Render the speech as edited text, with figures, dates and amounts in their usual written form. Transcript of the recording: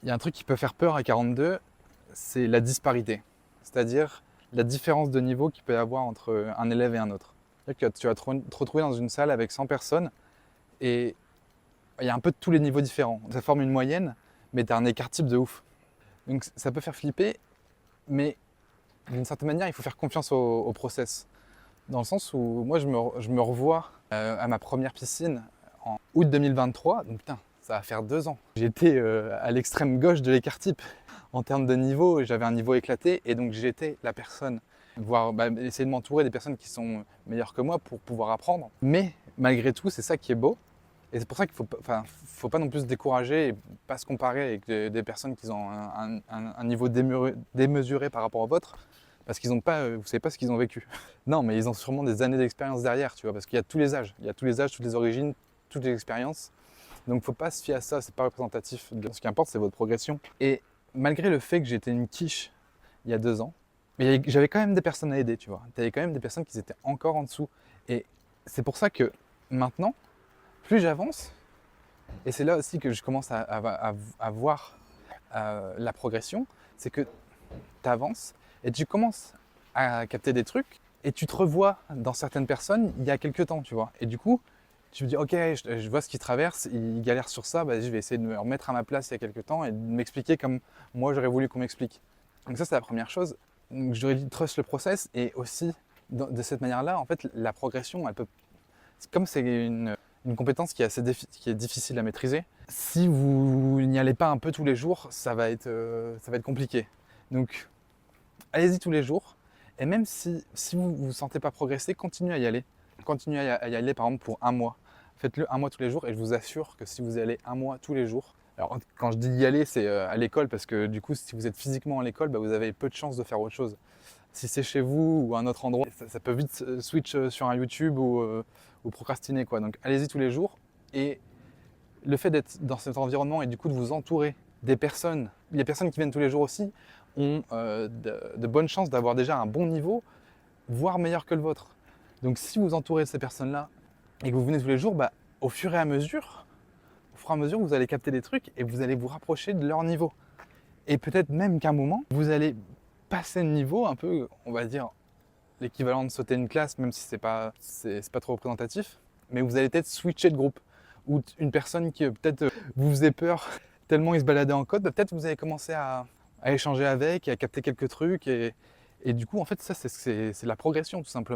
Il y a un truc qui peut faire peur à 42, c'est la disparité. C'est-à-dire la différence de niveau qu'il peut y avoir entre un élève et un autre. C'est-à-dire que tu vas te retrouver dans une salle avec 100 personnes et il y a un peu de tous les niveaux différents. Ça forme une moyenne, mais tu as un écart type de ouf. Donc ça peut faire flipper, mais d'une certaine manière, il faut faire confiance au process. Dans le sens où moi, je me revois à ma première piscine en août 2023. Donc putain, ça va faire 2 ans. J'étais à l'extrême gauche de l'écart type. En termes de niveau, j'avais un niveau éclaté et donc j'étais la personne. Essayer de m'entourer des personnes qui sont meilleures que moi pour pouvoir apprendre. Mais malgré tout, c'est ça qui est beau. Et c'est pour ça qu'il faut pas non plus se décourager et pas se comparer avec des personnes qui ont un niveau démesuré par rapport au vôtre, parce qu'ils n'ont pas, vous savez pas ce qu'ils ont vécu. Non, mais ils ont sûrement des années d'expérience derrière, tu vois, parce qu'il y a tous les âges, toutes les origines, toutes les expériences. Donc faut pas se fier à ça, c'est pas représentatif. Ce qui importe, c'est votre progression. Et malgré le fait que j'étais une quiche il y a 2 ans, mais j'avais quand même des personnes à aider, tu vois. Tu avais quand même des personnes qui étaient encore en dessous. Et c'est pour ça que maintenant, plus j'avance, et c'est là aussi que je commence à voir la progression, c'est que tu avances et tu commences à capter des trucs et tu te revois dans certaines personnes il y a quelques temps, tu vois. Et du coup, tu me dis, ok, je vois ce qu'ils traversent, ils galèrent sur ça, je vais essayer de me remettre à ma place il y a quelques temps et de m'expliquer comme moi j'aurais voulu qu'on m'explique. Donc ça, c'est la première chose. Donc, j'aurais dit trust le process et aussi, de cette manière-là, en fait, la progression, elle peut, comme c'est une compétence qui est difficile à maîtriser, si vous n'y allez pas un peu tous les jours, ça va être compliqué. Donc, allez-y tous les jours. Et même si vous ne vous sentez pas progresser, continuez à y aller. Continuez à y aller, par exemple, pour un mois. Faites-le un mois tous les jours et je vous assure que si vous y allez un mois tous les jours, alors quand je dis y aller, c'est à l'école parce que du coup, si vous êtes physiquement à l'école, vous avez peu de chances de faire autre chose. Si c'est chez vous ou à un autre endroit, ça peut vite switch sur un YouTube ou procrastiner, quoi. Donc allez-y tous les jours. Et le fait d'être dans cet environnement et du coup de vous entourer des personnes, les personnes qui viennent tous les jours aussi, ont de bonnes chances d'avoir déjà un bon niveau, voire meilleur que le vôtre. Donc si vous entourez de ces personnes-là et que vous venez tous les jours, au fur et à mesure, vous allez capter des trucs et vous allez vous rapprocher de leur niveau. Et peut-être même qu'à un moment, vous allez passer le niveau, un peu, on va dire, l'équivalent de sauter une classe, même si c'est pas trop représentatif, mais vous allez peut-être switcher de groupe. Ou une personne qui peut-être vous faisait peur tellement il se baladait en code, peut-être vous allez commencer à échanger avec et à capter quelques trucs. Et du coup, en fait, ça, c'est la progression, tout simplement.